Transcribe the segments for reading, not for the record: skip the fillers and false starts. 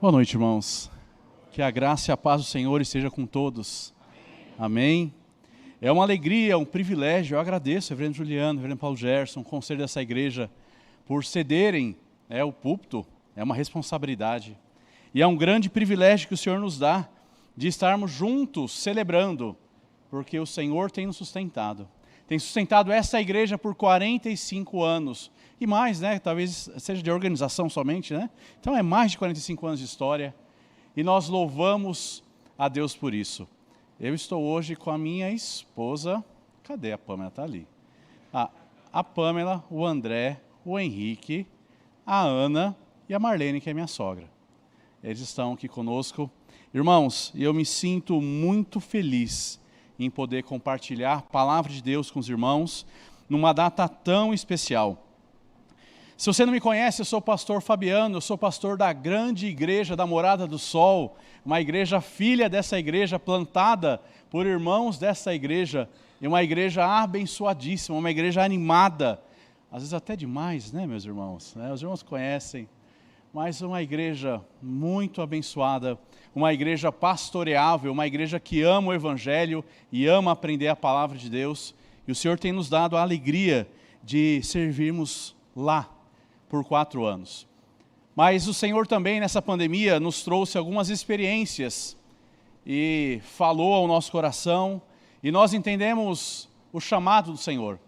Boa noite, irmãos. Que a graça e a paz do Senhor esteja com todos. Amém. É uma alegria, um privilégio. Eu agradeço, reverendo Juliano, reverendo Paulo Gerson, o conselho dessa igreja, por cederem o púlpito. É uma responsabilidade. E é um grande privilégio que o Senhor nos dá de estarmos juntos celebrando, porque o Senhor tem nos sustentado. Tem sustentado essa igreja por 45 anos. E mais, né? Talvez seja de organização somente, né? Então é mais de 45 anos de história. E nós louvamos a Deus por isso. Eu estou hoje com a minha esposa. Cadê a Pamela? Está ali. A Pamela, o André, o Henrique, a Ana e a Marlene, que é minha sogra. Eles estão aqui conosco. Irmãos, eu me sinto muito feliz em poder compartilhar a palavra de Deus com os irmãos numa data tão especial. Se você não me conhece, eu sou o pastor Fabiano, eu sou pastor da grande igreja da Morada do Sol, uma igreja filha dessa igreja, plantada por irmãos dessa igreja, e uma igreja abençoadíssima, uma igreja animada, às vezes até demais, né, meus irmãos? Os irmãos conhecem, mas uma igreja muito abençoada, uma igreja pastoreável, uma igreja que ama o Evangelho e ama aprender a palavra de Deus, e o Senhor tem nos dado a alegria de servirmos lá por 4 anos. Mas o Senhor também nessa pandemia nos trouxe algumas experiências e falou ao nosso coração, e nós entendemos o chamado do Senhor.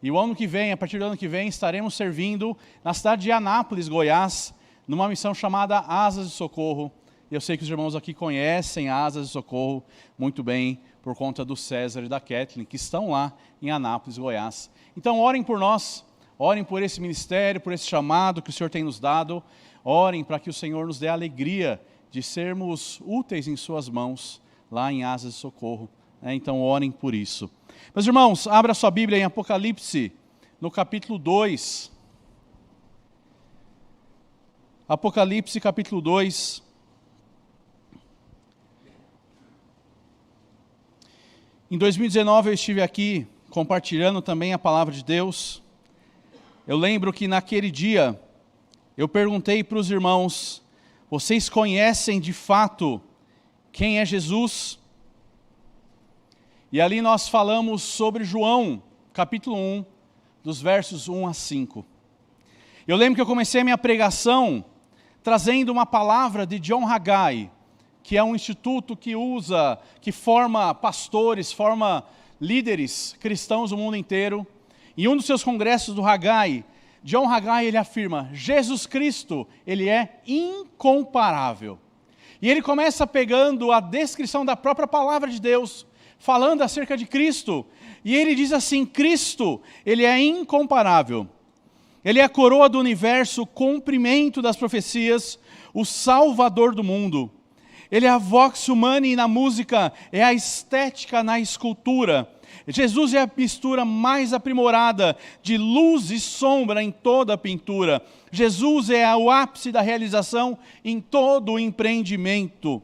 E o ano que vem, a partir do ano que vem, estaremos servindo na cidade de Anápolis, Goiás, numa missão chamada Asas de Socorro. Eu sei que os irmãos aqui conhecem a Asas de Socorro muito bem, por conta do César e da Kathleen, que estão lá em Anápolis, Goiás. Então orem por nós, orem por esse ministério, por esse chamado que o Senhor tem nos dado. Orem para que o Senhor nos dê a alegria de sermos úteis em suas mãos, lá em Asas de Socorro. Então orem por isso. Meus irmãos, abra sua Bíblia em Apocalipse, no capítulo 2. Apocalipse, capítulo 2. Em 2019 eu estive aqui compartilhando também a palavra de Deus. Eu lembro que naquele dia eu perguntei para os irmãos: vocês conhecem de fato quem é Jesus? E ali nós falamos sobre João, capítulo 1, dos versos 1 a 5. Eu lembro que eu comecei a minha pregação trazendo uma palavra de John Haggai, que é um instituto que forma pastores, forma líderes cristãos do mundo inteiro. Em um dos seus congressos do Haggai, John Haggai, ele afirma: Jesus Cristo, ele é incomparável. E ele começa pegando a descrição da própria palavra de Deus, falando acerca de Cristo. E ele diz assim: Cristo, ele é incomparável. Ele é a coroa do universo, o cumprimento das profecias, o salvador do mundo. Ele é a vox humana na música, é a estética na escultura. Jesus é a mistura mais aprimorada de luz e sombra em toda a pintura. Jesus é o ápice da realização em todo o empreendimento.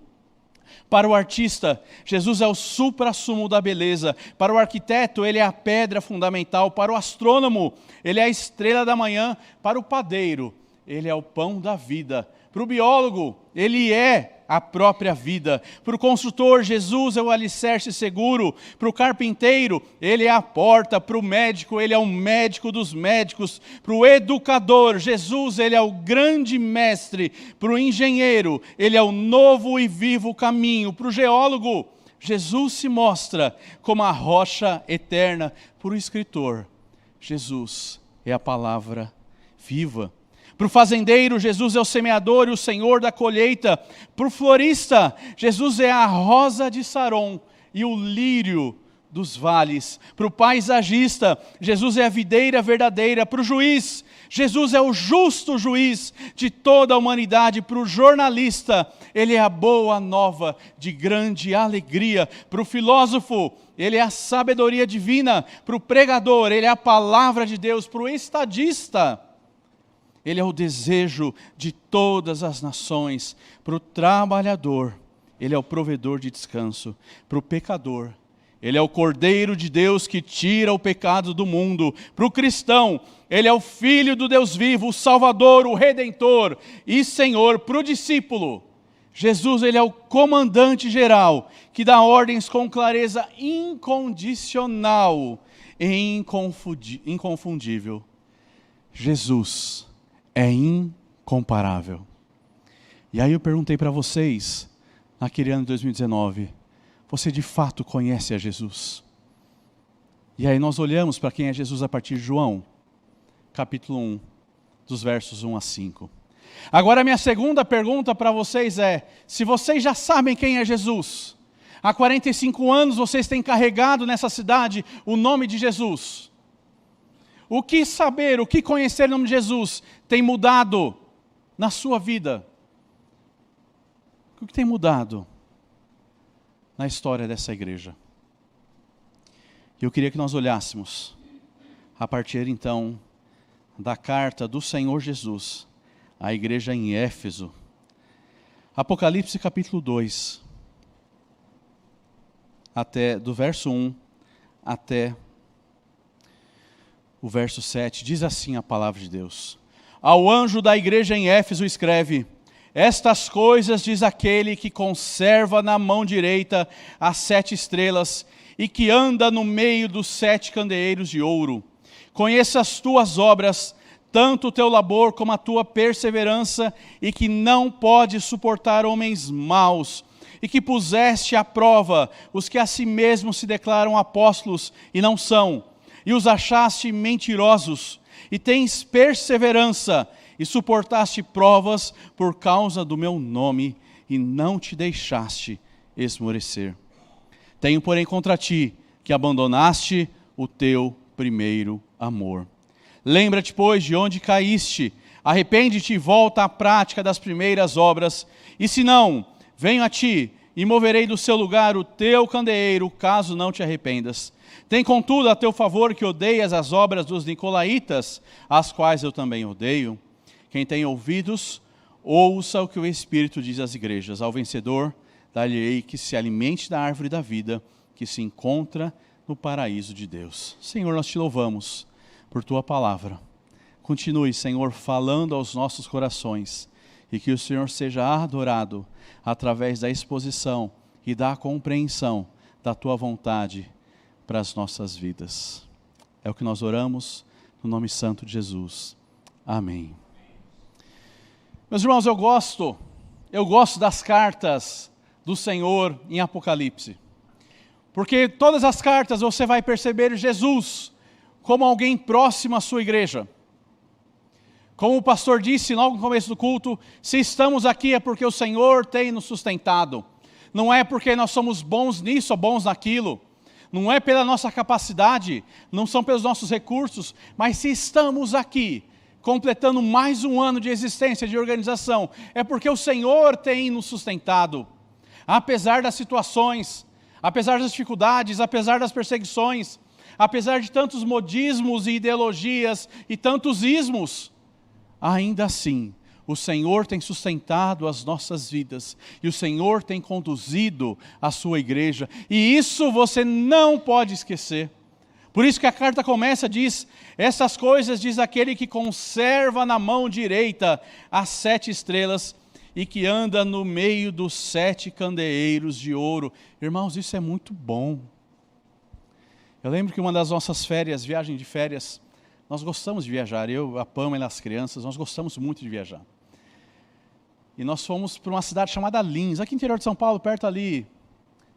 Para o artista, Jesus é o suprassumo da beleza. Para o arquiteto, ele é a pedra fundamental. Para o astrônomo, ele é a estrela da manhã. Para o padeiro, ele é o pão da vida. Para o biólogo, ele é a própria vida. Para o construtor, Jesus é o alicerce seguro. Para o carpinteiro, ele é a porta. Para o médico, ele é o médico dos médicos. Para o educador, Jesus, ele é o grande mestre. Para o engenheiro, ele é o novo e vivo caminho. Para o geólogo, Jesus se mostra como a rocha eterna. Para o escritor, Jesus é a palavra viva. Para o fazendeiro, Jesus é o semeador e o Senhor da colheita. Para o florista, Jesus é a rosa de Saron e o lírio dos vales. Para o paisagista, Jesus é a videira verdadeira. Para o juiz, Jesus é o justo juiz de toda a humanidade. Para o jornalista, ele é a boa nova de grande alegria. Para o filósofo, ele é a sabedoria divina. Para o pregador, ele é a palavra de Deus. Para o estadista, ele é o desejo de todas as nações. Para o trabalhador, ele é o provedor de descanso. Para o pecador, Ele é o Cordeiro de Deus que tira o pecado do mundo. Para o cristão, Ele é o Filho do Deus vivo, o Salvador, o Redentor e Senhor. Para o discípulo, Jesus, Ele é o comandante geral, que dá ordens com clareza incondicional e inconfundível. Jesus é incomparável. E aí eu perguntei para vocês, naquele ano de 2019, você de fato conhece a Jesus? E aí nós olhamos para quem é Jesus a partir de João, capítulo 1, dos versos 1 a 5. Agora a minha segunda pergunta para vocês é, se vocês já sabem quem é Jesus, há 45 anos vocês têm carregado nessa cidade o nome de Jesus. O que saber, o que conhecer o nome de Jesus tem mudado na sua vida? O que tem mudado na história dessa igreja? E eu queria que nós olhássemos, a partir então da carta do Senhor Jesus à igreja em Éfeso. Apocalipse capítulo 2, do verso 1 até o verso 7, diz assim a palavra de Deus. Ao anjo da igreja em Éfeso escreve: estas coisas diz aquele que conserva na mão direita as 7 estrelas e que anda no meio dos 7 candeeiros de ouro. Conheça as tuas obras, tanto o teu labor como a tua perseverança, e que não pode suportar homens maus, e que puseste à prova os que a si mesmos se declaram apóstolos e não são, e os achaste mentirosos, e tens perseverança, e suportaste provas por causa do meu nome, e não te deixaste esmorecer. Tenho, porém, contra ti, que abandonaste o teu primeiro amor. Lembra-te, pois, de onde caíste, arrepende-te e volta à prática das primeiras obras, e se não, venho a ti, e moverei do seu lugar o teu candeeiro, caso não te arrependas. Tem, contudo, a teu favor que odeias as obras dos nicolaítas, as quais eu também odeio. Quem tem ouvidos, ouça o que o Espírito diz às igrejas. Ao vencedor, dar-lhe-ei que se alimente da árvore da vida, que se encontra no paraíso de Deus. Senhor, nós te louvamos por tua palavra. Continue, Senhor, falando aos nossos corações, e que o Senhor seja adorado através da exposição e da compreensão da tua vontade para as nossas vidas. É o que nós oramos no nome santo de Jesus. Amém. Meus irmãos, eu gosto das cartas do Senhor em Apocalipse. Porque todas as cartas você vai perceber Jesus como alguém próximo à sua igreja. Como o pastor disse logo no começo do culto, se estamos aqui é porque o Senhor tem nos sustentado. Não é porque nós somos bons nisso ou bons naquilo. Não é pela nossa capacidade, não são pelos nossos recursos, mas se estamos aqui, completando mais um ano de existência, de organização, é porque o Senhor tem nos sustentado. Apesar das situações, apesar das dificuldades, apesar das perseguições, apesar de tantos modismos e ideologias e tantos ismos, ainda assim, o Senhor tem sustentado as nossas vidas, e o Senhor tem conduzido a sua igreja, e isso você não pode esquecer. Por isso que a carta começa, diz, essas coisas diz aquele que conserva na mão direita as 7 estrelas, e que anda no meio dos 7 candeeiros de ouro. Irmãos, isso é muito bom. Eu lembro que uma das nossas férias, viagem de férias, nós gostamos de viajar, eu, a Pamela e as crianças, nós gostamos muito de viajar. E nós fomos para uma cidade chamada Lins, aqui no interior de São Paulo, perto ali,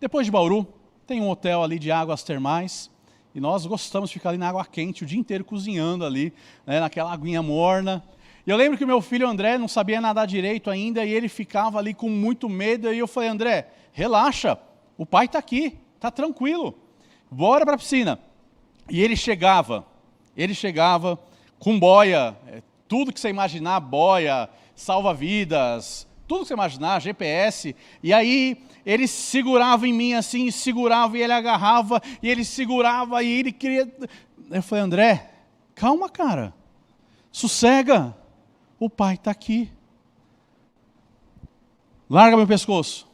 depois de Bauru, tem um hotel ali de águas termais, e nós gostamos de ficar ali na água quente, o dia inteiro cozinhando ali, né, naquela aguinha morna. E eu lembro que o meu filho André não sabia nadar direito ainda, e ele ficava ali com muito medo, e eu falei, André, relaxa, o pai está aqui, está tranquilo, bora para a piscina. E ele chegava com boia, tudo que você imaginar, boia, salva-vidas, tudo que você imaginar, GPS, e aí ele segurava em mim assim, segurava e ele agarrava, e ele segurava e ele queria... Eu falei, André, calma cara, sossega, o pai está aqui. Larga meu pescoço,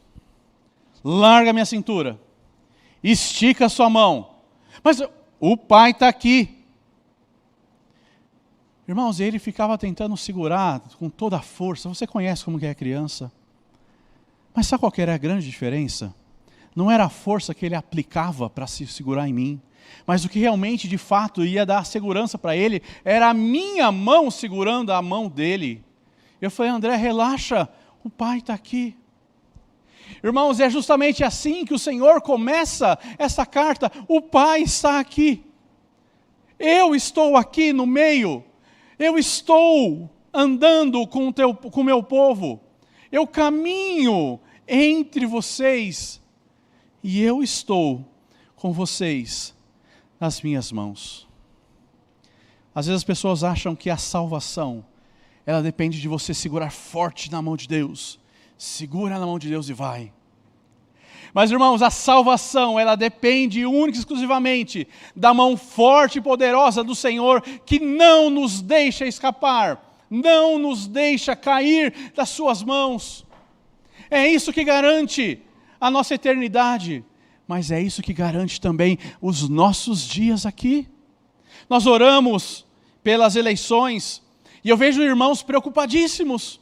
larga minha cintura, estica a sua mão. Mas o pai está aqui. Irmãos, ele ficava tentando segurar com toda a força. Você conhece como que é criança. Mas sabe qual que era a grande diferença? Não era a força que ele aplicava para se segurar em mim, mas o que realmente, de fato, ia dar segurança para ele, era a minha mão segurando a mão dele. Eu falei, André, relaxa, o pai está aqui. Irmãos, é justamente assim que o Senhor começa essa carta. O pai está aqui. Eu estou aqui no meio. Eu estou andando com o meu povo. Eu caminho entre vocês. E eu estou com vocês nas minhas mãos. Às vezes as pessoas acham que a salvação, ela depende de você segurar forte na mão de Deus. Segura na mão de Deus e vai. Mas, irmãos, a salvação, ela depende única e exclusivamente da mão forte e poderosa do Senhor, que não nos deixa escapar, não nos deixa cair das suas mãos. É isso que garante a nossa eternidade, mas é isso que garante também os nossos dias aqui. Nós oramos pelas eleições, e eu vejo irmãos preocupadíssimos.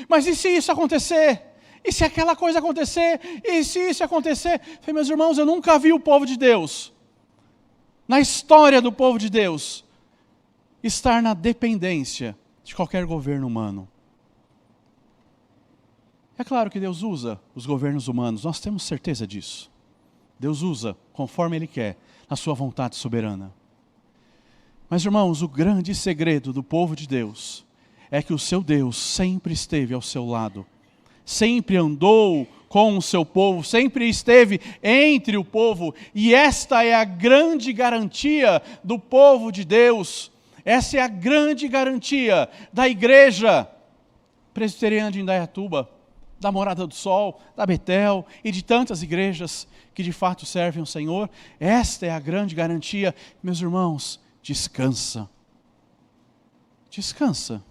Mas e se isso acontecer? E se aquela coisa acontecer? E se isso acontecer? Eu falei, meus irmãos, eu nunca vi o povo de Deus, na história do povo de Deus, estar na dependência de qualquer governo humano. É claro que Deus usa os governos humanos, nós temos certeza disso. Deus usa conforme Ele quer, na sua vontade soberana. Mas, irmãos, o grande segredo do povo de Deus é que o seu Deus sempre esteve ao seu lado, sempre andou com o seu povo, sempre esteve entre o povo, e esta é a grande garantia do povo de Deus, essa é a grande garantia da igreja presbiteriana de Indaiatuba, da Morada do Sol, da Betel e de tantas igrejas que de fato servem ao Senhor. Esta é a grande garantia. Meus irmãos, descansa. Descansa.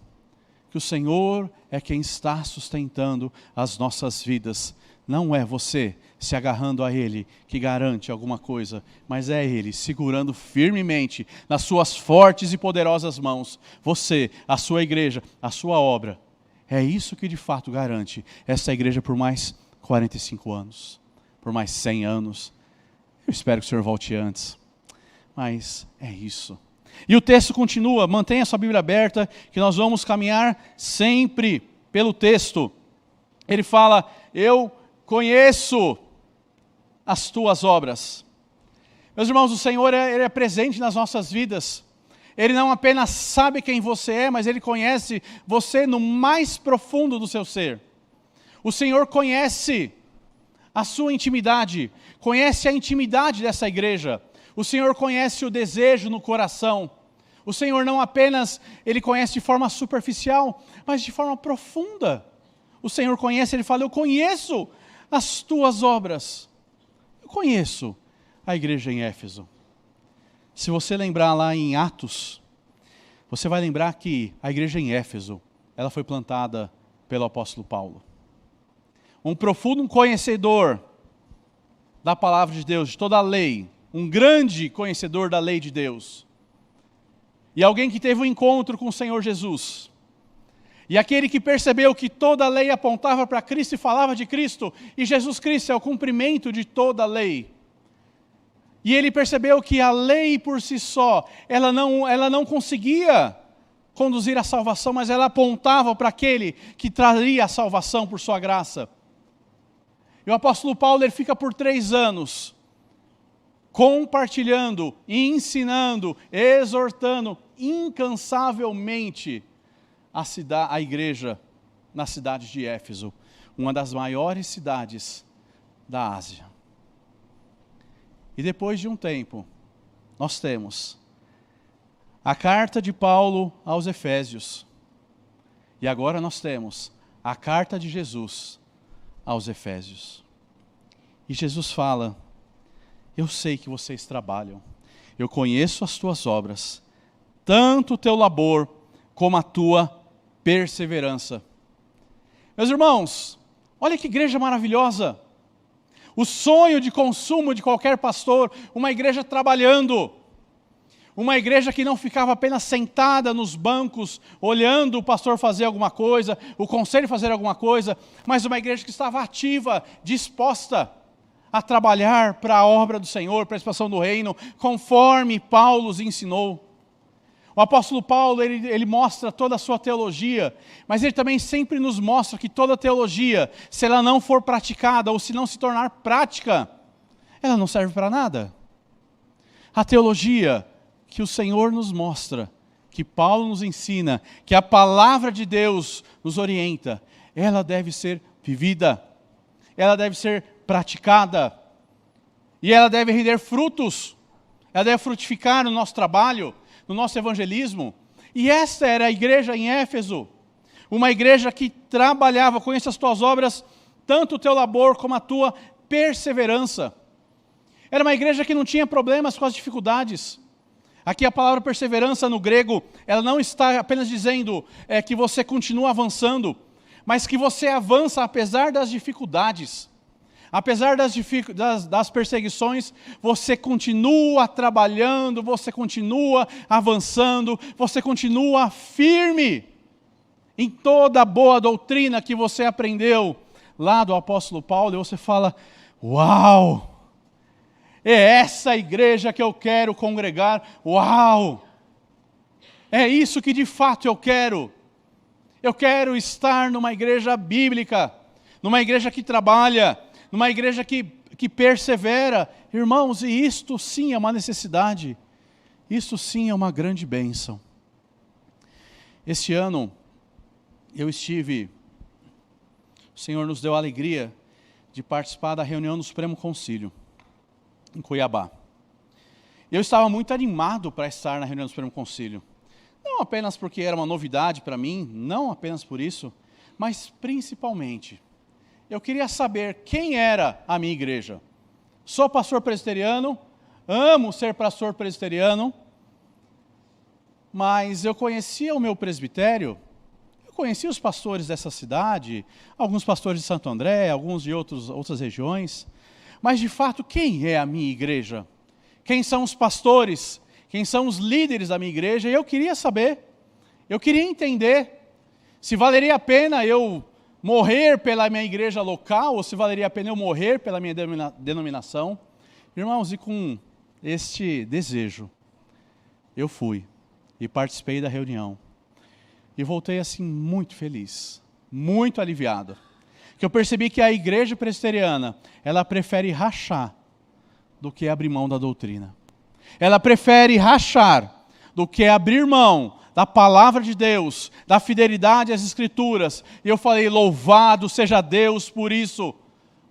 Que o Senhor é quem está sustentando as nossas vidas. Não é você se agarrando a Ele que garante alguma coisa, mas é Ele segurando firmemente nas suas fortes e poderosas mãos. Você, a sua igreja, a sua obra. É isso que de fato garante essa igreja por mais 45 anos, por mais 100 anos. Eu espero que o Senhor volte antes, mas é isso. E o texto continua, mantenha sua Bíblia aberta, que nós vamos caminhar sempre pelo texto. Ele fala, eu conheço as tuas obras. Meus irmãos, o Senhor Ele é presente nas nossas vidas. Ele não apenas sabe quem você é, mas Ele conhece você no mais profundo do seu ser. O Senhor conhece a sua intimidade, conhece a intimidade dessa igreja. O Senhor conhece o desejo no coração. O Senhor não apenas, Ele conhece de forma superficial, mas de forma profunda. O Senhor conhece, Ele fala, eu conheço as tuas obras. Eu conheço a igreja em Éfeso. Se você lembrar lá em Atos, você vai lembrar que a igreja em Éfeso, ela foi plantada pelo apóstolo Paulo. Um profundo conhecedor da palavra de Deus, de toda a lei, um grande conhecedor da lei de Deus. E alguém que teve um encontro com o Senhor Jesus. E aquele que percebeu que toda a lei apontava para Cristo e falava de Cristo, e Jesus Cristo é o cumprimento de toda a lei. E ele percebeu que a lei por si só, ela não conseguia conduzir à salvação, mas ela apontava para aquele que traria a salvação por sua graça. E o apóstolo Paulo, ele fica por 3 anos, compartilhando, ensinando, exortando, incansavelmente, a igreja na cidade de Éfeso, uma das maiores cidades da Ásia. E depois de um tempo, nós temos a carta de Paulo aos Efésios. E agora nós temos a carta de Jesus aos Efésios. E Jesus fala, eu sei que vocês trabalham, eu conheço as tuas obras, tanto o teu labor como a tua perseverança. Meus irmãos, olha que igreja maravilhosa. O sonho de consumo de qualquer pastor, uma igreja trabalhando. Uma igreja que não ficava apenas sentada nos bancos, olhando o pastor fazer alguma coisa, o conselho fazer alguma coisa, mas uma igreja que estava ativa, disposta a trabalhar para a obra do Senhor, para a expansão do reino, conforme Paulo os ensinou. O apóstolo Paulo, ele mostra toda a sua teologia, mas ele também sempre nos mostra que toda teologia, se ela não for praticada ou se não se tornar prática, ela não serve para nada. A teologia que o Senhor nos mostra, que Paulo nos ensina, que a palavra de Deus nos orienta, ela deve ser vivida, ela deve ser praticada, e ela deve render frutos, ela deve frutificar no nosso trabalho, no nosso evangelismo. E essa era a igreja em Éfeso, uma igreja que trabalhava, conheça as tuas obras, tanto o teu labor como a tua perseverança. Era uma igreja que não tinha problemas com as dificuldades. Aqui a palavra perseverança no grego, ela não está apenas dizendo que você continua avançando, mas que você avança apesar das dificuldades. Apesar das perseguições, você continua trabalhando, você continua avançando, você continua firme em toda a boa doutrina que você aprendeu lá do apóstolo Paulo, e você fala, uau! É essa igreja que eu quero congregar. Uau! É isso que de fato eu quero. Eu quero estar numa igreja bíblica, numa igreja que trabalha, numa igreja que persevera. Irmãos, e isto sim é uma necessidade. Isto sim é uma grande bênção. Este ano, o Senhor nos deu a alegria de participar da reunião do Supremo Concílio, em Cuiabá. Eu estava muito animado para estar na reunião do Supremo Concílio. Não apenas porque era uma novidade para mim, não apenas por isso, mas principalmente, eu queria saber quem era a minha igreja. Sou pastor presbiteriano, amo ser pastor presbiteriano, mas eu conhecia o meu presbitério, eu conhecia os pastores dessa cidade, alguns pastores de Santo André, alguns de outras regiões, mas de fato, quem é a minha igreja? Quem são os pastores? Quem são os líderes da minha igreja? E eu queria saber, eu queria entender se valeria a pena eu morrer pela minha igreja local, ou se valeria a pena eu morrer pela minha denominação. Irmãos, e com este desejo, eu fui e participei da reunião. E voltei assim muito feliz, muito aliviado. Que eu percebi que a igreja presbiteriana, ela prefere rachar do que abrir mão da doutrina. Ela prefere rachar do que abrir mão da palavra de Deus, da fidelidade às Escrituras. E eu falei, louvado seja Deus por isso.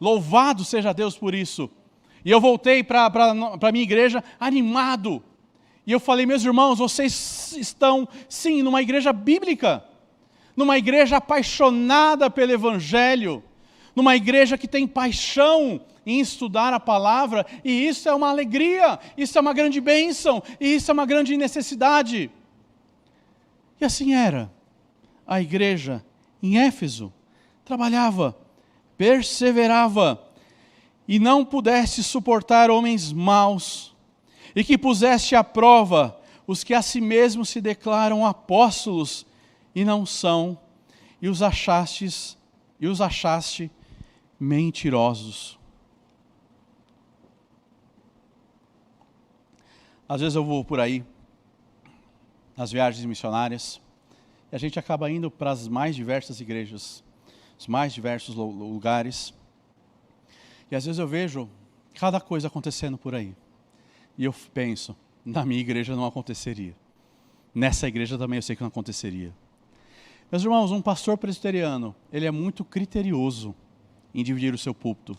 Louvado seja Deus por isso. E eu voltei para a minha igreja animado. E eu falei, meus irmãos, vocês estão, sim, numa igreja bíblica. Numa igreja apaixonada pelo Evangelho, numa igreja que tem paixão em estudar a palavra, e isso é uma alegria, isso é uma grande bênção, e isso é uma grande necessidade. E assim era a igreja em Éfeso, trabalhava, perseverava, e não pudesse suportar homens maus, e que puseste à prova os que a si mesmos se declaram apóstolos, e não são, e os achaste mentirosos. Às vezes eu vou por aí, nas viagens missionárias, e a gente acaba indo para as mais diversas igrejas, os mais diversos lugares, e às vezes eu vejo cada coisa acontecendo por aí, e eu penso, na minha igreja não aconteceria, nessa igreja também eu sei que não aconteceria. Meus irmãos, um pastor presbiteriano, ele é muito criterioso em dividir o seu púlpito.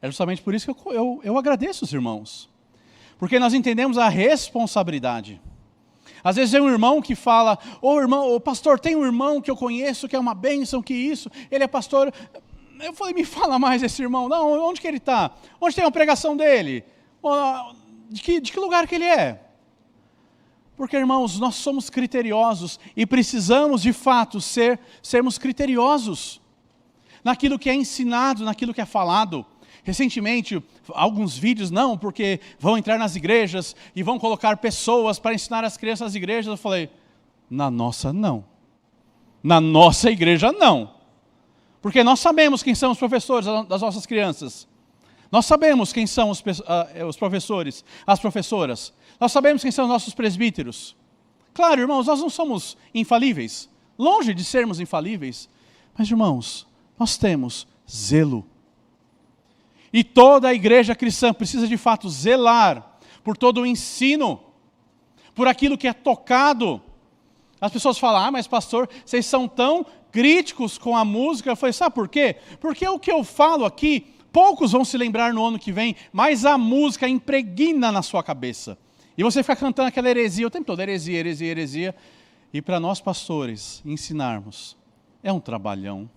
É justamente por isso que eu agradeço os irmãos. Porque nós entendemos a responsabilidade. Às vezes tem um irmão que fala, ô pastor, tem um irmão que eu conheço que é uma bênção, que isso, ele é pastor. Eu falei, me fala mais desse irmão. Não, onde que ele está? Onde tem uma pregação dele? De que lugar que ele é? Porque, irmãos, nós somos criteriosos e precisamos, de fato, sermos criteriosos naquilo que é ensinado, naquilo que é falado. Recentemente, alguns vídeos, não, porque vão entrar nas igrejas e vão colocar pessoas para ensinar as crianças nas igrejas. Eu falei, na nossa não. Na nossa igreja não. Porque nós sabemos quem são os professores das nossas crianças. Nós sabemos quem são os professores, as professoras. Nós sabemos quem são os nossos presbíteros. Claro, irmãos, nós não somos infalíveis. Longe de sermos infalíveis. Mas, irmãos, nós temos zelo. E toda a igreja cristã precisa de fato zelar por todo o ensino, por aquilo que é tocado. As pessoas falam, mas pastor, vocês são tão críticos com a música. Eu falei, sabe por quê? Porque o que eu falo aqui, poucos vão se lembrar no ano que vem, mas a música impregna na sua cabeça. E você fica cantando aquela heresia o tempo todo, heresia, heresia, heresia. E para nós pastores ensinarmos, é um trabalhão.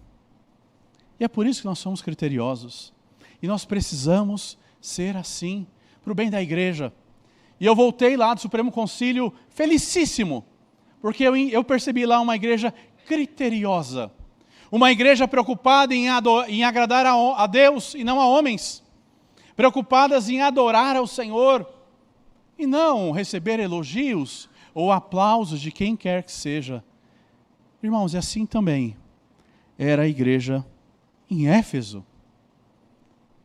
E é por isso que nós somos criteriosos. E nós precisamos ser assim, para o bem da igreja. E eu voltei lá do Supremo Concílio felicíssimo, porque eu percebi lá uma igreja criteriosa. Uma igreja preocupada em agradar a Deus e não a homens. Preocupadas em adorar ao Senhor. E não receber elogios ou aplausos de quem quer que seja. Irmãos, e assim também era a igreja em Éfeso.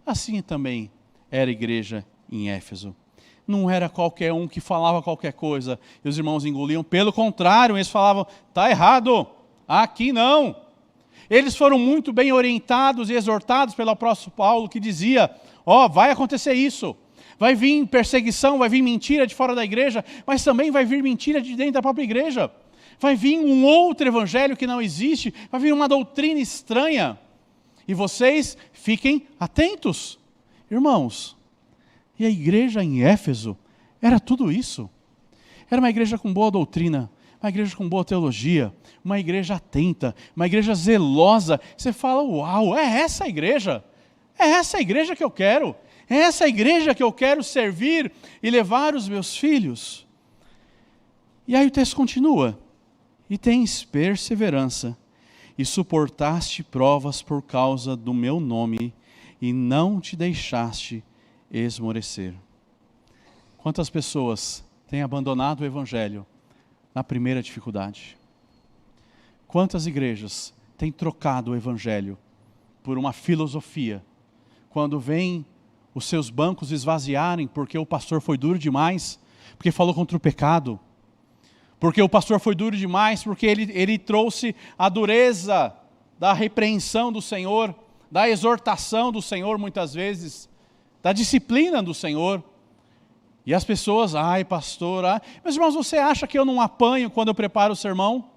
Assim também era a igreja em Éfeso. Não era qualquer um que falava qualquer coisa e os irmãos engoliam. Pelo contrário, eles falavam, está errado, aqui não. Eles foram muito bem orientados e exortados pelo apóstolo Paulo, que dizia, vai acontecer isso. Vai vir perseguição, vai vir mentira de fora da igreja, mas também vai vir mentira de dentro da própria igreja. Vai vir um outro evangelho que não existe, vai vir uma doutrina estranha. E vocês fiquem atentos. Irmãos, e a igreja em Éfeso era tudo isso. Era uma igreja com boa doutrina, uma igreja com boa teologia, uma igreja atenta, uma igreja zelosa. Você fala, uau, é essa a igreja? É essa a igreja que eu quero? É essa a igreja que eu quero servir e levar os meus filhos? E aí o texto continua. E tens perseverança, e suportaste provas por causa do meu nome, e não te deixaste esmorecer. Quantas pessoas têm abandonado o evangelho na primeira dificuldade? Quantas igrejas têm trocado o evangelho por uma filosofia, quando vem os seus bancos esvaziarem porque o pastor foi duro demais, porque falou contra o pecado, porque o pastor foi duro demais, porque ele trouxe a dureza da repreensão do Senhor, da exortação do Senhor muitas vezes, da disciplina do Senhor. E as pessoas, pastor, meus irmãos, você acha que eu não apanho quando eu preparo o sermão?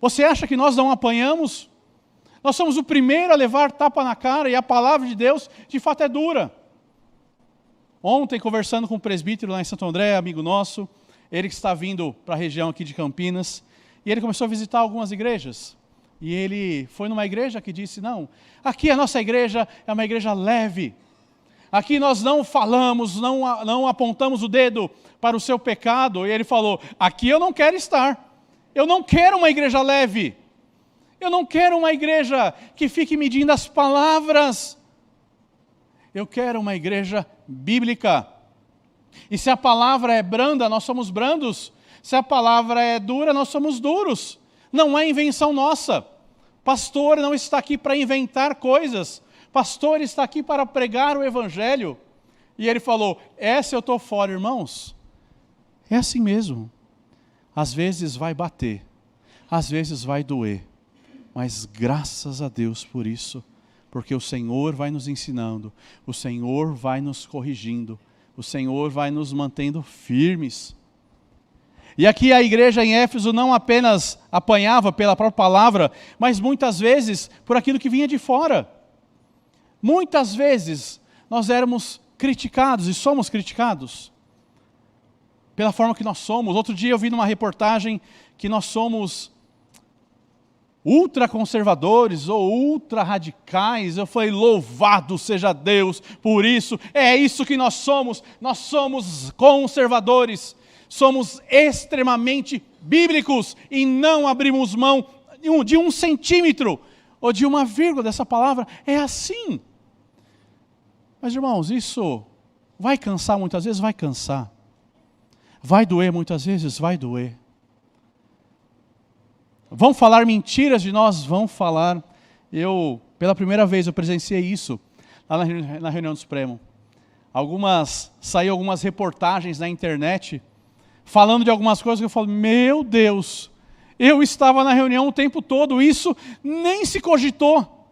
Você acha que nós não apanhamos? Nós somos o primeiro a levar tapa na cara, e a palavra de Deus de fato é dura. Ontem, conversando com um presbítero lá em Santo André, amigo nosso, ele que está vindo para a região aqui de Campinas, e ele começou a visitar algumas igrejas. E ele foi numa igreja que disse, não, aqui a nossa igreja é uma igreja leve. Aqui nós não falamos, não apontamos o dedo para o seu pecado. E ele falou, aqui eu não quero estar. Eu não quero uma igreja leve. Eu não quero uma igreja que fique medindo as palavras. Eu quero uma igreja bíblica. E se a palavra é branda, nós somos brandos. Se a palavra é dura, nós somos duros. Não é invenção nossa. Pastor não está aqui para inventar coisas. Pastor está aqui para pregar o evangelho. E ele falou, essa eu estou fora, irmãos. É assim mesmo. Às vezes vai bater, às vezes vai doer. Mas graças a Deus por isso. Porque o Senhor vai nos ensinando, o Senhor vai nos corrigindo, o Senhor vai nos mantendo firmes. E aqui a igreja em Éfeso não apenas apanhava pela própria palavra, mas muitas vezes por aquilo que vinha de fora. Muitas vezes nós éramos criticados e somos criticados pela forma que nós somos. Outro dia eu vi numa reportagem que nós somos ultraconservadores ou ultra-radicais. Eu falei, louvado seja Deus por isso. É isso que nós somos conservadores. Somos extremamente bíblicos e não abrimos mão de 1 centímetro ou de uma vírgula dessa palavra. É assim. Mas, irmãos, isso vai cansar muitas vezes? Vai cansar. Vai doer muitas vezes? Vai doer. Vão falar mentiras de nós? Vão falar. Pela primeira vez, eu presenciei isso lá na reunião do Supremo. Saíram algumas reportagens na internet, falando de algumas coisas que eu falo, meu Deus, eu estava na reunião o tempo todo, isso nem se cogitou,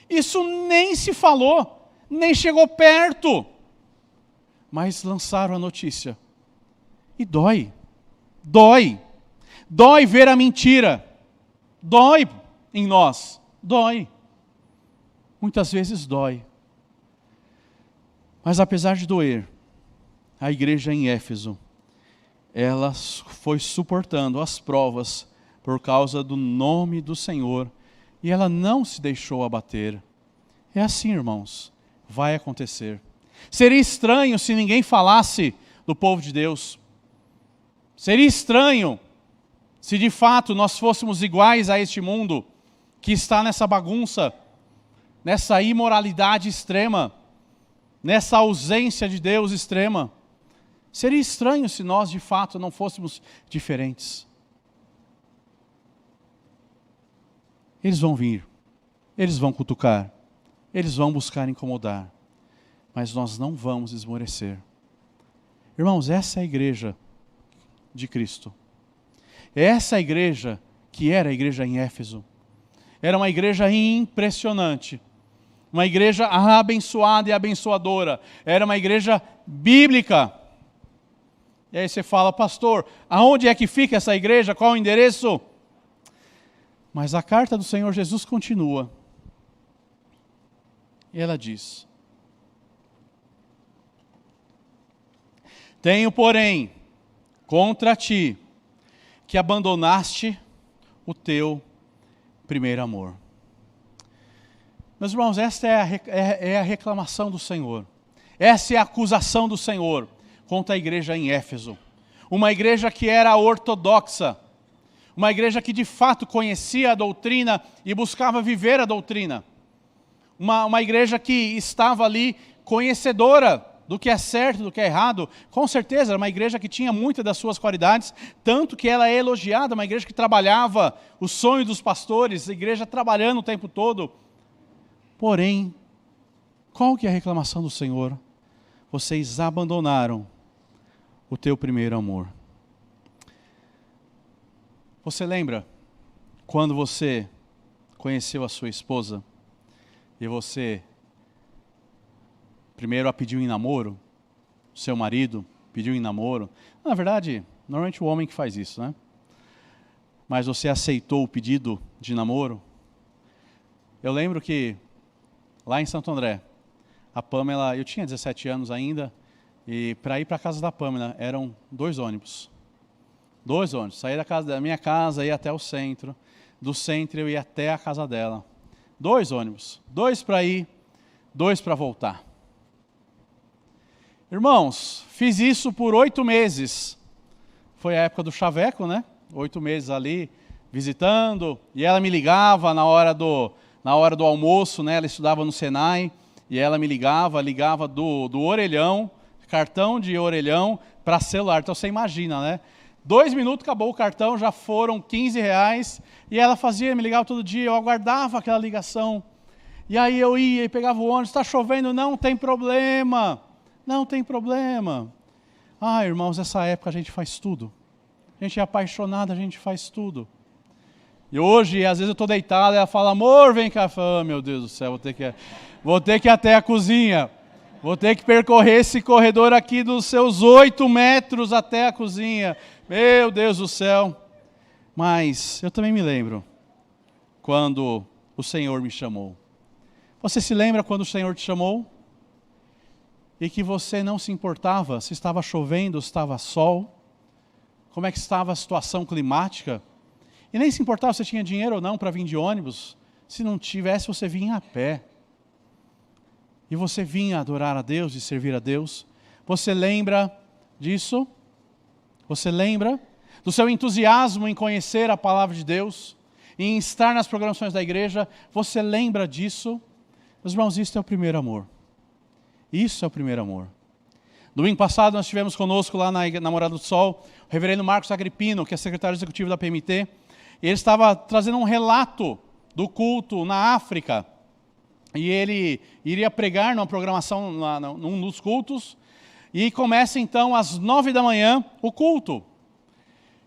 isso nem se falou, nem chegou perto. Mas lançaram a notícia. E dói. Dói. Dói ver a mentira. Dói em nós. Dói. Muitas vezes dói. Mas apesar de doer, a igreja em Éfeso, ela foi suportando as provas por causa do nome do Senhor. E ela não se deixou abater. É assim, irmãos. Vai acontecer. Seria estranho se ninguém falasse do povo de Deus. Seria estranho se de fato nós fôssemos iguais a este mundo que está nessa bagunça, nessa imoralidade extrema, nessa ausência de Deus extrema. Seria estranho se nós de fato não fôssemos diferentes. Eles vão vir, eles vão cutucar, eles vão buscar incomodar, mas nós não vamos esmorecer. Irmãos, essa é a igreja de Cristo. Essa igreja que era a igreja em Éfeso. Era uma igreja impressionante. Uma igreja abençoada e abençoadora. Era uma igreja bíblica. E aí você fala, pastor, aonde é que fica essa igreja? Qual o endereço? Mas a carta do Senhor Jesus continua. E ela diz: tenho, porém, contra ti, que abandonaste o teu primeiro amor. Meus irmãos, esta é a reclamação do Senhor. Essa é a acusação do Senhor contra a igreja em Éfeso. Uma igreja que era ortodoxa. Uma igreja que de fato conhecia a doutrina e buscava viver a doutrina. Uma igreja que estava ali conhecedora do que é certo, do que é errado. Com certeza era uma igreja que tinha muitas das suas qualidades, tanto que ela é elogiada, uma igreja que trabalhava o sonho dos pastores, a igreja trabalhando o tempo todo. Porém, qual que é a reclamação do Senhor? Vocês abandonaram o teu primeiro amor. Você lembra quando você conheceu a sua esposa e você primeiro a pediu em namoro, seu marido pediu em namoro? Na verdade, normalmente o homem que faz isso, né? Mas você aceitou o pedido de namoro? Eu lembro que lá em Santo André, a Pamela, eu tinha 17 anos ainda, e para ir para a casa da Pamela eram 2 ônibus. 2 ônibus. Saí da minha casa, ia até o centro. Do centro eu ia até a casa dela. 2 ônibus. 2 para ir, 2 para voltar. Irmãos, fiz isso por 8 meses. Foi a época do chaveco, né? 8 meses ali, visitando. E ela me ligava na hora do almoço, né? Ela estudava no Senai. E ela me ligava do orelhão, cartão de orelhão para celular. Então você imagina, né? 2 minutos, acabou o cartão, já foram R$15. E ela me ligava todo dia, eu aguardava aquela ligação. E aí eu ia e pegava o ônibus, está chovendo, não tem problema. Não tem problema. Ah, irmãos, nessa época a gente faz tudo. A gente é apaixonado, a gente faz tudo. E hoje, às vezes eu estou deitado, ela fala, amor, vem cá. Oh, meu Deus do céu, vou ter que ir até a cozinha. Vou ter que percorrer esse corredor aqui dos seus 8 metros até a cozinha. Meu Deus do céu. Mas eu também me lembro quando o Senhor me chamou. Você se lembra quando o Senhor te chamou? E que você não se importava se estava chovendo, se estava sol, como é que estava a situação climática. E nem se importava se você tinha dinheiro ou não para vir de ônibus. Se não tivesse, você vinha a pé. E você vinha adorar a Deus e servir a Deus. Você lembra disso? Você lembra do seu entusiasmo em conhecer a palavra de Deus? Em estar nas programações da igreja? Você lembra disso? Meus irmãos, isso é o primeiro amor. Isso é o primeiro amor. Domingo passado nós tivemos conosco lá na Morada do Sol, o reverendo Marcos Agripino, que é secretário executivo da PMT. Ele estava trazendo um relato do culto na África. E ele iria pregar numa programação, num dos cultos. E começa então às 9 da manhã o culto.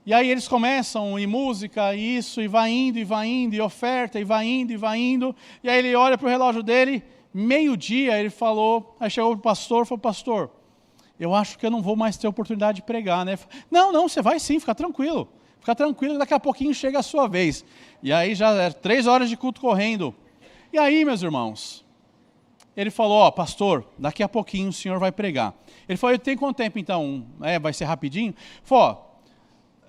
E aí eles começam, e música, e isso, e vai indo, e oferta, e vai indo. E aí ele olha para o relógio dele, meio-dia, ele falou, aí chegou o pastor, falou, pastor, eu acho que eu não vou mais ter oportunidade de pregar, né? Não, você vai sim, fica tranquilo, daqui a pouquinho chega a sua vez. E aí já era 3 horas de culto correndo. E aí, meus irmãos, ele falou, pastor, daqui a pouquinho o senhor vai pregar. Ele falou, eu tenho quanto tempo então? Vai ser rapidinho? Ele falou,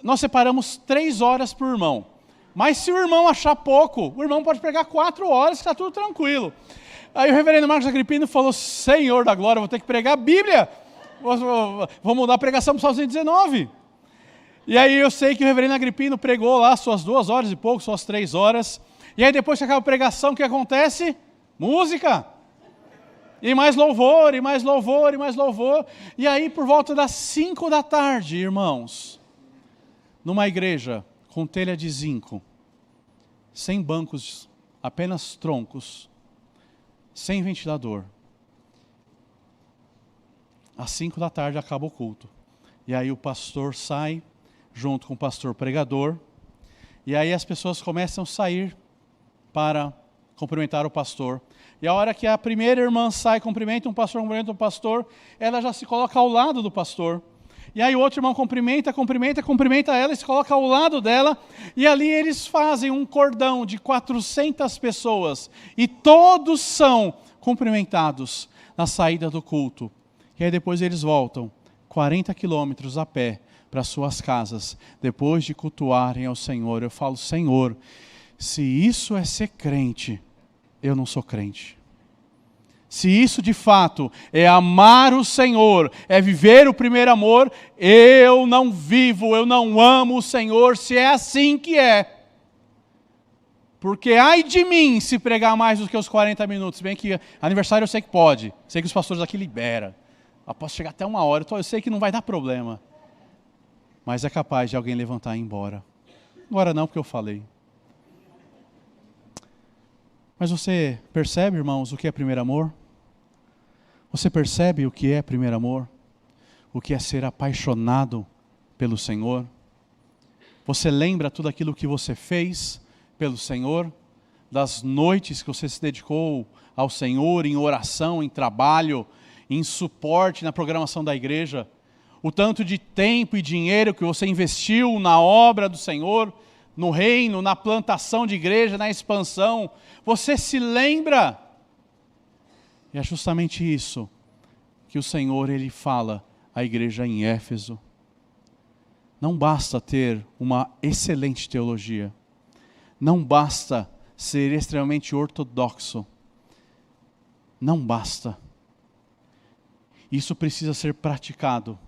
nós separamos 3 horas por irmão. Mas se o irmão achar pouco, o irmão pode pregar 4 horas, que está tudo tranquilo. Aí o reverendo Marcos Agripino falou, Senhor da glória, vou ter que pregar a Bíblia. Vou mudar a pregação para o Salmo 119. E aí eu sei que o reverendo Agripino pregou lá suas 2 horas e pouco, suas 3 horas. E aí depois que acaba a pregação, o que acontece? Música. E mais louvor, e mais louvor, e mais louvor. E aí por volta das 5 da tarde, irmãos, numa igreja com telha de zinco, sem bancos, apenas troncos, sem ventilador. Às 5 da tarde acaba o culto. E aí o pastor sai, junto com o pastor pregador, e aí as pessoas começam a sair para cumprimentar o pastor. E a hora que a primeira irmã sai, cumprimenta um pastor, ela já se coloca ao lado do pastor. E aí o outro irmão cumprimenta ela e se coloca ao lado dela. E ali eles fazem um cordão de 400 pessoas. E todos são cumprimentados na saída do culto. E aí depois eles voltam 40 quilômetros a pé para suas casas, depois de cultuarem ao Senhor. Eu falo, Senhor, se isso é ser crente, eu não sou crente. Se isso de fato é amar o Senhor, é viver o primeiro amor, eu não vivo, eu não amo o Senhor, se é assim que é. Porque ai de mim se pregar mais do que os 40 minutos, bem que aniversário eu sei que pode, sei que os pastores aqui liberam. Eu posso chegar até 1 hora, eu sei que não vai dar problema. Mas é capaz de alguém levantar e ir embora. Agora não, porque eu falei. Mas você percebe, irmãos, o que é primeiro amor? Você percebe o que é primeiro amor? O que é ser apaixonado pelo Senhor? Você lembra tudo aquilo que você fez pelo Senhor? Das noites que você se dedicou ao Senhor em oração, em trabalho, em suporte na programação da igreja? O tanto de tempo e dinheiro que você investiu na obra do Senhor, no reino, na plantação de igreja, na expansão. Você se lembra? E é justamente isso que o Senhor ele fala à igreja em Éfeso. Não basta ter uma excelente teologia. Não basta ser extremamente ortodoxo. Não basta. Isso precisa ser praticado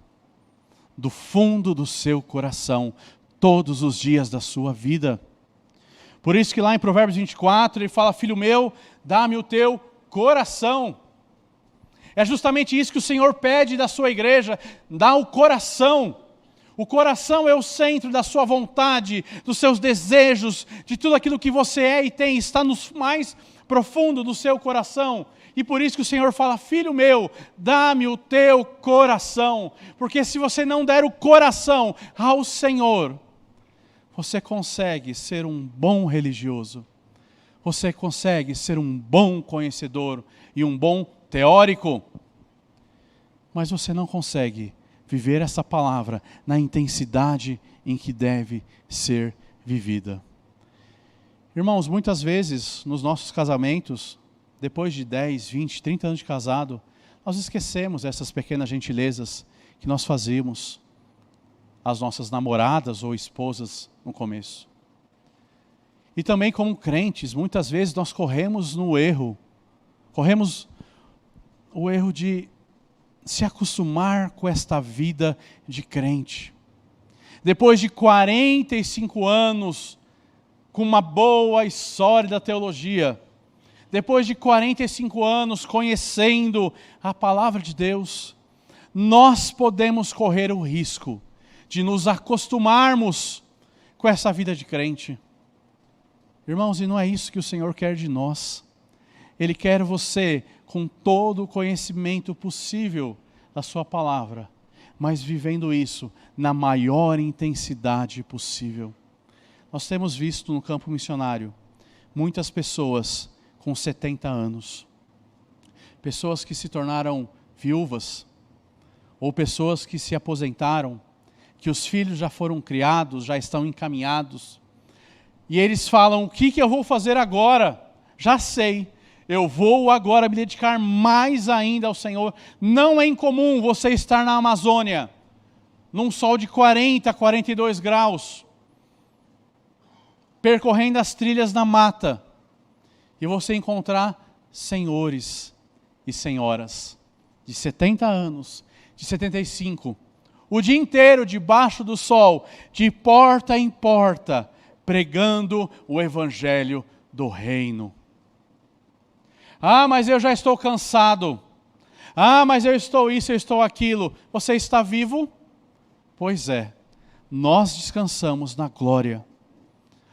do fundo do seu coração, todos os dias da sua vida. Por isso que lá em Provérbios 24, ele fala, filho meu, dá-me o teu coração. É justamente isso que o Senhor pede da sua igreja, dá o coração. O coração é o centro da sua vontade, dos seus desejos, de tudo aquilo que você é e tem, está no mais profundo do seu coração. E por isso que o Senhor fala, filho meu, dá-me o teu coração. Porque se você não der o coração ao Senhor, você consegue ser um bom religioso. Você consegue ser um bom conhecedor e um bom teórico. Mas você não consegue viver essa palavra na intensidade em que deve ser vivida. Irmãos, muitas vezes nos nossos casamentos, depois de 10, 20, 30 anos de casado, nós esquecemos essas pequenas gentilezas que nós fazíamos às nossas namoradas ou esposas no começo. E também como crentes, muitas vezes nós corremos o erro de se acostumar com esta vida de crente. Depois de 45 anos, com uma boa e sólida teologia, depois de 45 anos conhecendo a palavra de Deus, nós podemos correr o risco de nos acostumarmos com essa vida de crente. Irmãos, e não é isso que o Senhor quer de nós. Ele quer você com todo o conhecimento possível da sua palavra, mas vivendo isso na maior intensidade possível. Nós temos visto no campo missionário muitas pessoas com 70 anos, pessoas que se tornaram viúvas, ou pessoas que se aposentaram, que os filhos já foram criados, já estão encaminhados, e eles falam: o que eu vou fazer agora? Já sei, eu vou agora me dedicar mais ainda ao Senhor. Não é incomum você estar na Amazônia, num sol de 40, 42 graus, percorrendo as trilhas da mata, e você encontrar senhores e senhoras de 70 anos, de 75, o dia inteiro debaixo do sol, de porta em porta, pregando o evangelho do reino. Ah, mas eu já estou cansado. Ah, mas eu estou isso, eu estou aquilo. Você está vivo? Pois é, nós descansamos na glória.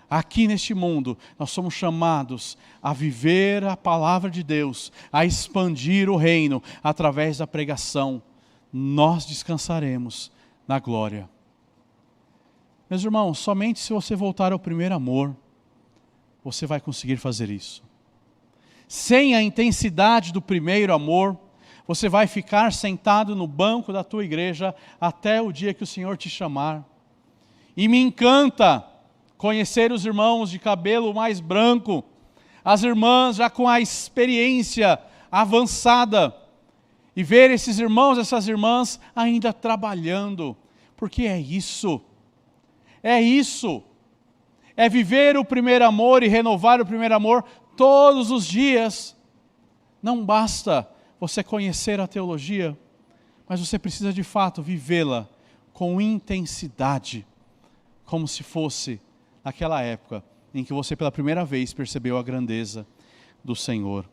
Aqui neste mundo, nós somos chamados a viver a palavra de Deus, a expandir o reino através da pregação. Nós descansaremos na glória. Meus irmãos, somente se você voltar ao primeiro amor, você vai conseguir fazer isso. Sem a intensidade do primeiro amor, você vai ficar sentado no banco da tua igreja até o dia que o Senhor te chamar. E me encanta conhecer os irmãos de cabelo mais branco, as irmãs já com a experiência avançada, e ver esses irmãos, essas irmãs ainda trabalhando, porque é isso, é viver o primeiro amor e renovar o primeiro amor todos os dias. Não basta você conhecer a teologia, mas você precisa de fato vivê-la com intensidade, como se fosse naquela época em que você pela primeira vez percebeu a grandeza do Senhor.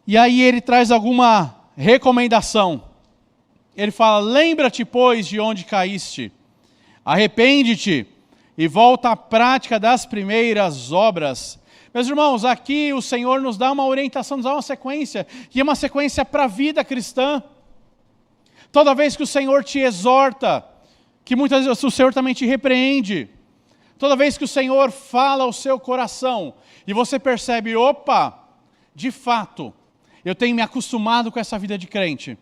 E aí ele traz alguma recomendação. Ele fala: lembra-te, pois, de onde caíste, arrepende-te e volta à prática das primeiras obras. Meus irmãos, aqui o Senhor nos dá uma orientação, nos dá uma sequência, que é uma sequência para a vida cristã. Toda vez que o Senhor te exorta, que muitas vezes o Senhor também te repreende, toda vez que o Senhor fala ao seu coração, e você percebe: opa, de fato, eu tenho me acostumado com essa vida de crente.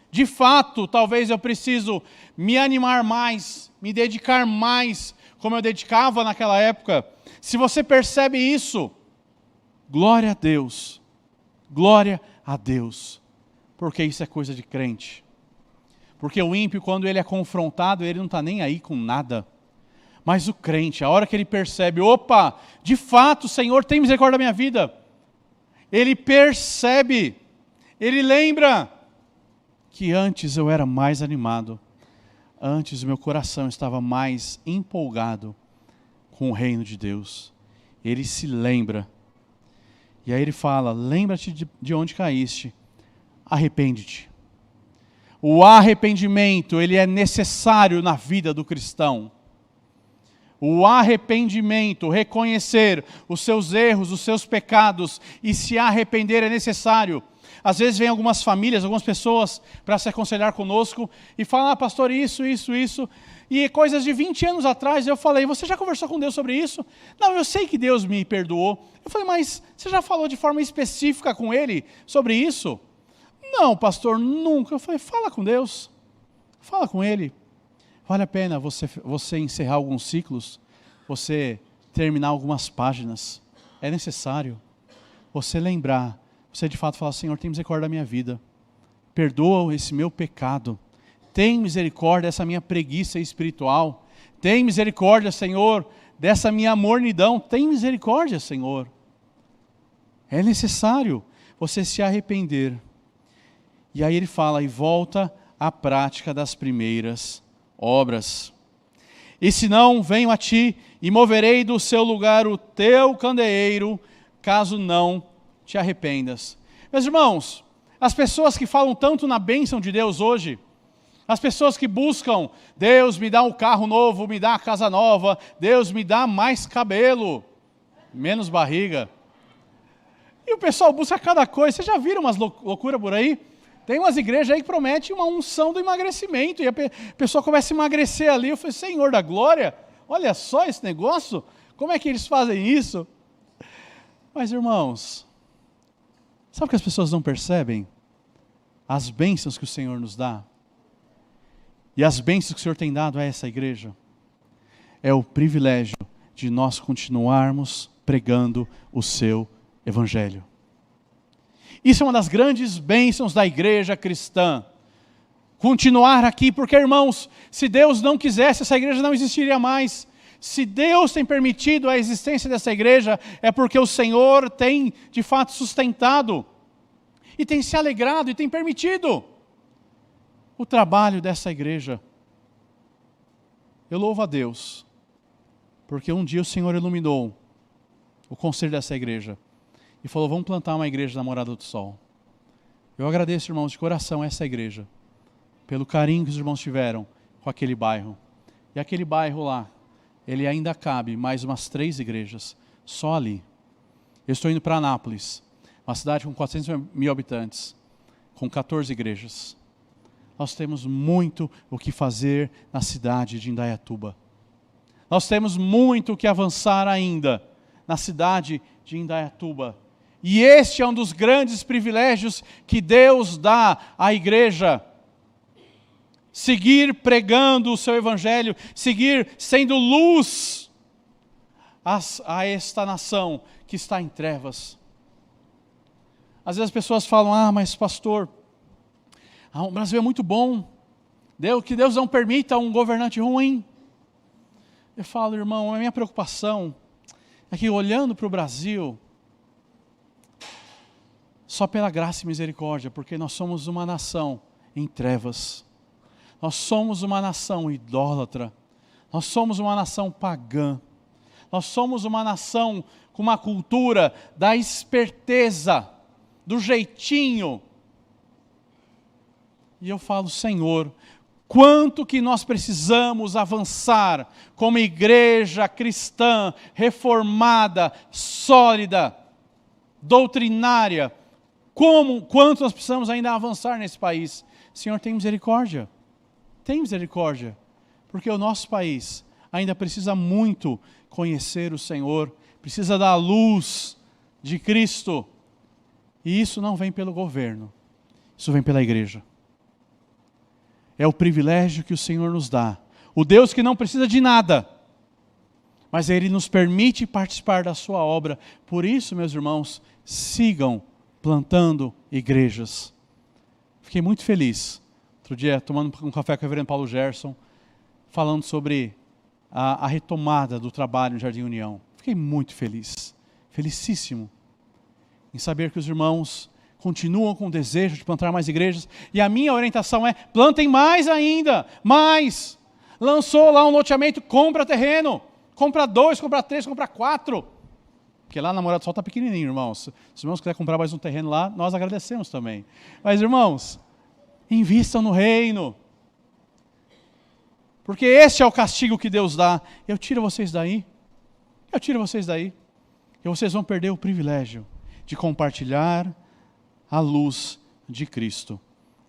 De fato, talvez eu preciso me animar mais, me dedicar mais, como eu dedicava naquela época. Se você percebe isso, glória a Deus, porque isso é coisa de crente. Porque o ímpio, quando ele é confrontado, ele não está nem aí com nada. Mas o crente, a hora que ele percebe: opa, de fato o Senhor tem misericórdia da minha vida, ele percebe, ele lembra que antes eu era mais animado, antes o meu coração estava mais empolgado com o reino de Deus. Ele se lembra. E aí ele fala: lembra-te de onde caíste, arrepende-te. O arrependimento, ele é necessário na vida do cristão. O arrependimento, reconhecer os seus erros, os seus pecados e se arrepender é necessário. Às vezes vem algumas famílias, algumas pessoas para se aconselhar conosco e falam: ah, pastor, isso. E coisas de 20 anos atrás eu falei: você já conversou com Deus sobre isso? Não, eu sei que Deus me perdoou. Eu falei: mas você já falou de forma específica com Ele sobre isso? Não, pastor, nunca. Eu falei: fala com Deus, fala com Ele. Vale a pena você encerrar alguns ciclos, você terminar algumas páginas. É necessário você lembrar, você de fato falar: Senhor, tem misericórdia da minha vida, perdoa esse meu pecado, tem misericórdia dessa minha preguiça espiritual, tem misericórdia, Senhor, dessa minha mornidão, tem misericórdia, Senhor. É necessário você se arrepender. E aí ele fala: e volta à prática das primeiras obras. E se não, venho a ti e moverei do seu lugar o teu candeeiro, caso não te arrependas. Meus irmãos, as pessoas que falam tanto na bênção de Deus hoje, as pessoas que buscam, Deus me dá um carro novo, me dá uma casa nova, Deus me dá mais cabelo, menos barriga. E o pessoal busca cada coisa. Vocês já viram umas loucuras por aí? Tem umas igrejas aí que prometem uma unção do emagrecimento, e a pessoa começa a emagrecer ali. Eu falei, Senhor da glória, olha só esse negócio, como é que eles fazem isso? Mas irmãos, sabe o que as pessoas não percebem? As bênçãos que o Senhor nos dá. E as bênçãos que o Senhor tem dado a essa igreja. É o privilégio de nós continuarmos pregando o seu Evangelho. Isso é uma das grandes bênçãos da igreja cristã. Continuar aqui, porque irmãos, se Deus não quisesse, essa igreja não existiria mais. Se Deus tem permitido a existência dessa igreja, é porque o Senhor tem de fato sustentado, e tem se alegrado, e tem permitido o trabalho dessa igreja. Eu louvo a Deus, porque um dia o Senhor iluminou o conselho dessa igreja, e falou, vamos plantar uma igreja na Morada do Sol. Eu agradeço, irmãos, de coração a essa igreja, pelo carinho que os irmãos tiveram com aquele bairro. E aquele bairro lá, ele ainda cabe mais umas 3 igrejas, só ali. Eu estou indo para Anápolis, uma cidade com 400 mil habitantes, com 14 igrejas. Nós temos muito o que fazer na cidade de Indaiatuba. Nós temos muito o que avançar ainda na cidade de Indaiatuba. E este é um dos grandes privilégios que Deus dá à igreja. Seguir pregando o seu Evangelho, seguir sendo luz a esta nação que está em trevas. Às vezes as pessoas falam, mas pastor, o Brasil é muito bom, que Deus não permita um governante ruim. Eu falo, irmão, a minha preocupação é que olhando para o Brasil, só pela graça e misericórdia, porque nós somos uma nação em trevas. Nós somos uma nação idólatra. Nós somos uma nação pagã. Nós somos uma nação com uma cultura da esperteza, do jeitinho. E eu falo, Senhor, quanto que nós precisamos avançar como igreja cristã, reformada, sólida, doutrinária. Quanto nós precisamos ainda avançar nesse país. Senhor, tem misericórdia. Tem misericórdia. Porque o nosso país ainda precisa muito conhecer o Senhor. Precisa da luz de Cristo. E isso não vem pelo governo. Isso vem pela igreja. É o privilégio que o Senhor nos dá. O Deus que não precisa de nada. Mas Ele nos permite participar da sua obra. Por isso, meus irmãos, sigam plantando igrejas. Fiquei muito feliz. Outro dia, tomando um café com o reverendo Paulo Gerson, falando sobre a retomada do trabalho no Jardim União. Fiquei muito feliz. Felicíssimo. Em saber que os irmãos continuam com o desejo de plantar mais igrejas. E a minha orientação é, plantem mais ainda. Mais. Lançou lá um loteamento, compra terreno. Compra 2, compra 3, compra 4. Porque lá na Morada do Sol está pequenininho, irmãos. Se os irmãos quiserem comprar mais um terreno lá, nós agradecemos também. Mas, irmãos, invistam no reino. Porque este é o castigo que Deus dá. Eu tiro vocês daí. Eu tiro vocês daí. E vocês vão perder o privilégio de compartilhar a luz de Cristo.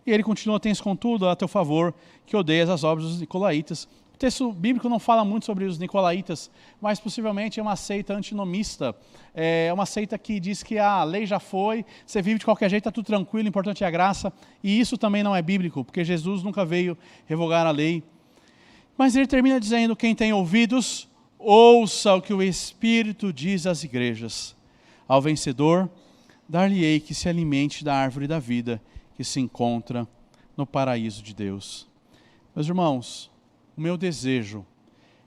E ele continua, tens contudo a teu favor, que odeias as obras dos nicolaítas. O texto bíblico não fala muito sobre os nicolaítas, mas possivelmente é uma seita antinomista. É uma seita que diz que a lei já foi, você vive de qualquer jeito, está tudo tranquilo, o importante é a graça. E isso também não é bíblico, porque Jesus nunca veio revogar a lei. Mas ele termina dizendo, quem tem ouvidos, ouça o que o Espírito diz às igrejas. Ao vencedor, dar-lhe-ei que se alimente da árvore da vida, que se encontra no paraíso de Deus. Meus irmãos, o meu desejo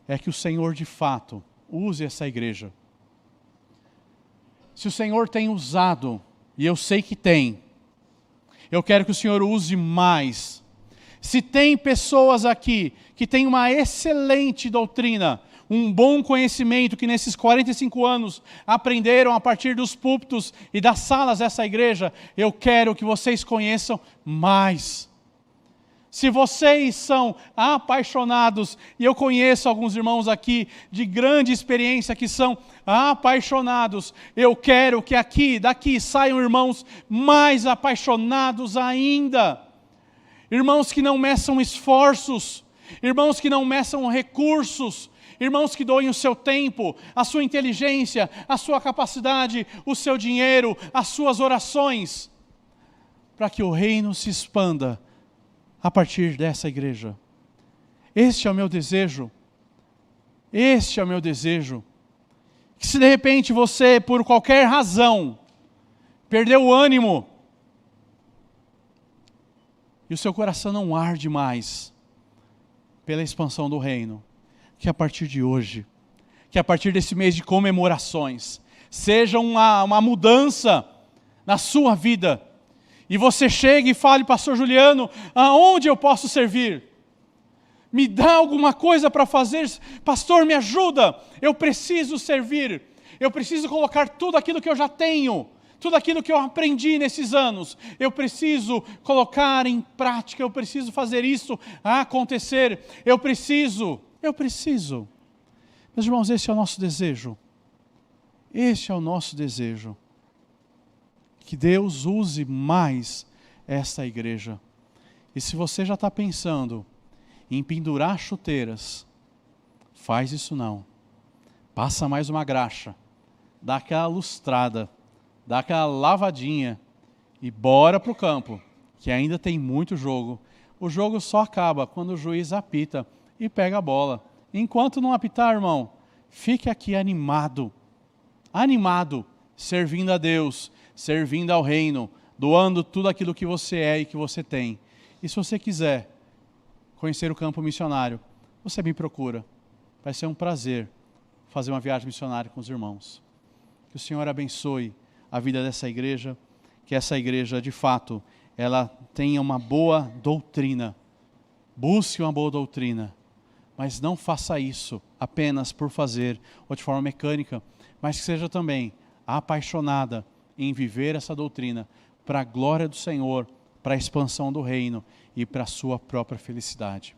é que o Senhor de fato use essa igreja. Se o Senhor tem usado, e eu sei que tem, eu quero que o Senhor use mais. Se tem pessoas aqui que têm uma excelente doutrina, um bom conhecimento que nesses 45 anos aprenderam a partir dos púlpitos e das salas dessa igreja, eu quero que vocês conheçam mais. Se vocês são apaixonados, e eu conheço alguns irmãos aqui de grande experiência que são apaixonados, eu quero que daqui saiam irmãos mais apaixonados ainda. Irmãos que não meçam esforços, irmãos que não meçam recursos, irmãos que doem o seu tempo, a sua inteligência, a sua capacidade, o seu dinheiro, as suas orações, para que o reino se expanda a partir dessa igreja. Este é o meu desejo. Este é o meu desejo. Que se de repente você, por qualquer razão, perdeu o ânimo, e o seu coração não arde mais pela expansão do reino, que a partir de hoje, que a partir desse mês de comemorações, seja uma mudança na sua vida, e você chegue e fale, pastor Juliano, aonde eu posso servir? Me dá alguma coisa para fazer, pastor, me ajuda, eu preciso servir, eu preciso colocar tudo aquilo que eu já tenho, tudo aquilo que eu aprendi nesses anos, eu preciso colocar em prática, eu preciso fazer isso acontecer, eu preciso. Meus irmãos, esse é o nosso desejo. Este é o nosso desejo. Que Deus use mais esta igreja. E se você já está pensando em pendurar chuteiras, faz isso não. Passa mais uma graxa, dá aquela lustrada, dá aquela lavadinha e bora para o campo, que ainda tem muito jogo. O jogo só acaba quando o juiz apita e pega a bola. Enquanto não apitar, irmão, fique aqui animado, servindo a Deus, servindo ao reino, doando tudo aquilo que você é e que você tem. E se você quiser conhecer o campo missionário, você me procura. Vai ser um prazer fazer uma viagem missionária com os irmãos. Que o Senhor abençoe a vida dessa igreja, que essa igreja, de fato, ela tenha uma boa doutrina. Busque uma boa doutrina, mas não faça isso apenas por fazer ou de forma mecânica, mas que seja também apaixonada em viver essa doutrina para a glória do Senhor, para a expansão do reino e para a sua própria felicidade.